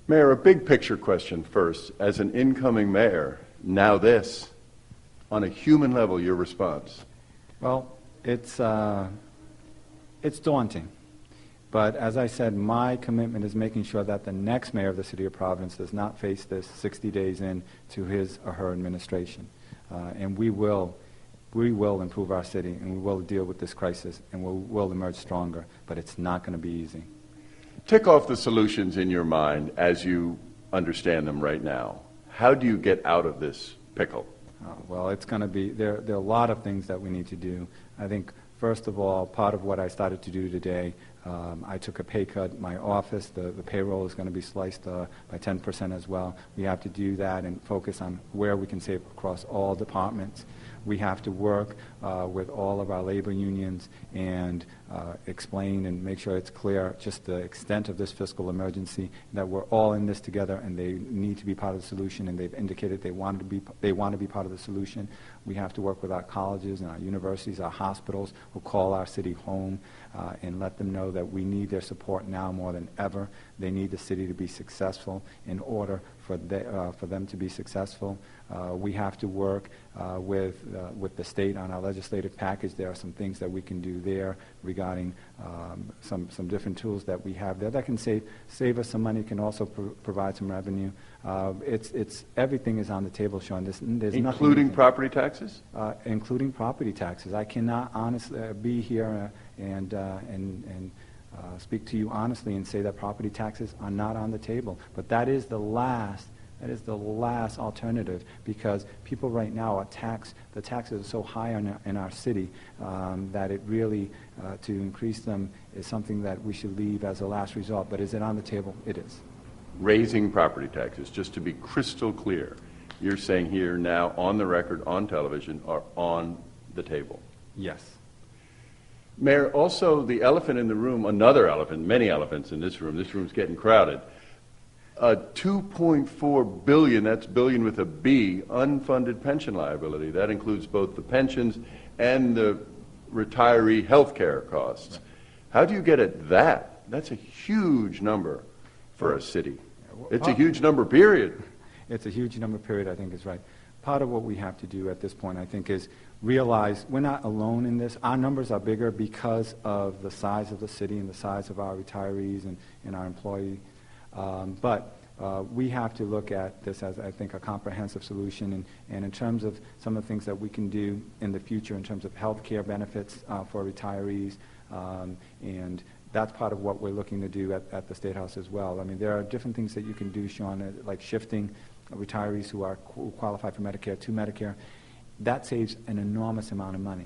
Mayor, a big picture question first. As an incoming mayor, now this, on a human level, your response? Well, it's daunting. But as I said, my commitment is making sure that the next mayor of the city of Providence does not face this 60 days into his or her administration. And we will improve our city, and we will deal with this crisis, and we will emerge stronger. But it's not going to be easy. Tick off the solutions in your mind as you understand them right now. How do you get out of this pickle? Well, it's going to be, there are a lot of things that we need to do. I think, first of all, part of what I started to do today, I took a pay cut. My office, the payroll is going to be sliced by 10% as well. We have to do that and focus on where we can save across all departments. We have to work with all of our labor unions and explain and make sure it's clear just the extent of this fiscal emergency, that we're all in this together and they need to be part of the solution, and they've indicated they want to be part of the solution. We have to work with our colleges and our universities, our hospitals, who call our city home, and let them know that we need their support now more than ever. They need the city to be successful. In order for them to be successful, we have to work with the state on our legislative package. There are some things that we can do there regarding some different tools that we have there that can save us some money, can also provide some revenue. Everything is on the table, Sean. There's including property taxes? Including property taxes. I cannot honestly be here and speak to you honestly and say that property taxes are not on the table. But that is the last alternative, because people right now the taxes are so high in our city that it really, to increase them is something that we should leave as a last resort. But is it on the table? It is. Raising property taxes, just to be crystal clear, you're saying here now on the record, on television, are on the table? Yes. Mayor, also the elephant in the room, another elephant, many elephants in this room's getting crowded. $2.4 billion, that's billion with a B, unfunded pension liability. That includes both the pensions and the retiree health care costs. How do you get at that? That's a huge number for a city. It's a huge number, period. It's a huge number, period, I think is right. Part of what we have to do at this point, I think, is realize we're not alone in this. Our numbers are bigger because of the size of the city and the size of our retirees and our employees. But we have to look at this as, I think, a comprehensive solution. And in terms of some of the things that we can do in the future in terms of health care benefits for retirees, and that's part of what we're looking to do at the State House as well. I mean, there are different things that you can do, Sean, like shifting retirees who qualify for Medicare to Medicare. That saves an enormous amount of money.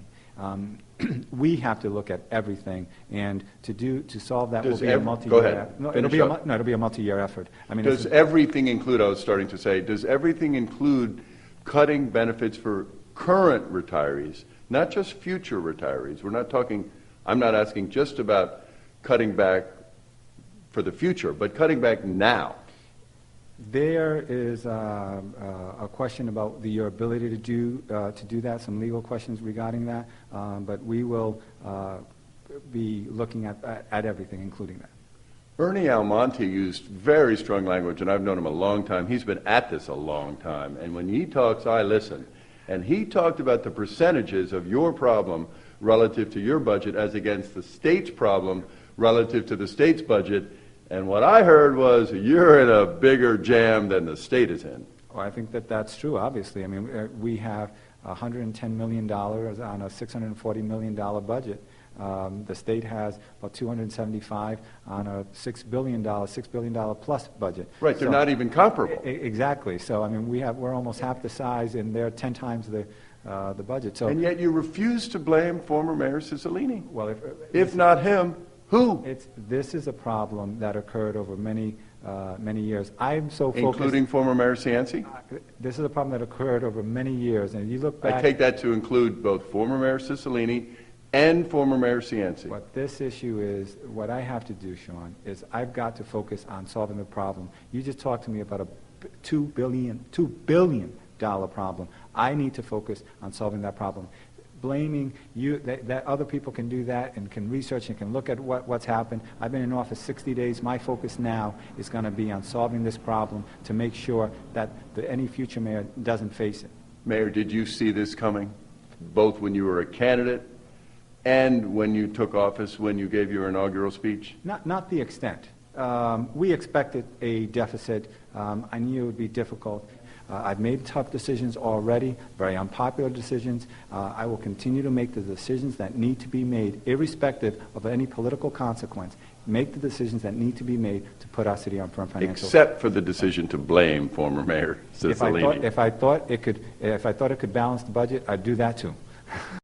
We have to look at everything, and to solve that will be a multi-year. Go ahead. It'll be a multi-year effort. I mean, does everything include? I was starting to say, does everything include cutting benefits for current retirees, not just future retirees? We're not talking. I'm not asking just about cutting back for the future, but cutting back now. There is a question about your ability to do that, some legal questions regarding that, but we will be looking at everything, including that. Ernie Almonte used very strong language, and I've known him a long time. He's been at this a long time, and when he talks, I listen. And he talked about the percentages of your problem relative to your budget as against the state's problem relative to the state's budget. And what I heard was you're in a bigger jam than the state is in. Well, I think that's true, obviously. I mean, we have $110 million on a $640 million budget. The state has about $275 on a $6 billion plus budget. Right, they're not even comparable. Exactly. So, I mean, we're almost half the size, and they're 10 times the budget. So, and yet you refuse to blame former Mayor Cicilline. Well, if not him, who? This is a problem that occurred over many years. I'm so focused. Including former Mayor Cianci? This is a problem that occurred over many years, and you look back. I take that to include both former Mayor Cicilline and former Mayor Cianci. What this issue is, what I have to do, Sean, is I've got to focus on solving the problem. You just talked to me about a $2 billion problem. I need to focus on solving that problem. blaming you, that other people can do that and can research and can look at what's happened. I've been in office 60 days. My focus now is going to be on solving this problem to make sure that any future mayor doesn't face it. Mayor, did you see this coming, both when you were a candidate and when you took office, when you gave your inaugural speech? Not the extent. We expected a deficit. I knew it would be difficult. I've made tough decisions already, very unpopular decisions. I will continue to make the decisions that need to be made, irrespective of any political consequence. Make the decisions that need to be made to put our city on firm financial. Except for the decision to blame former Mayor Cicilline. If I thought it could balance the budget, I'd do that too.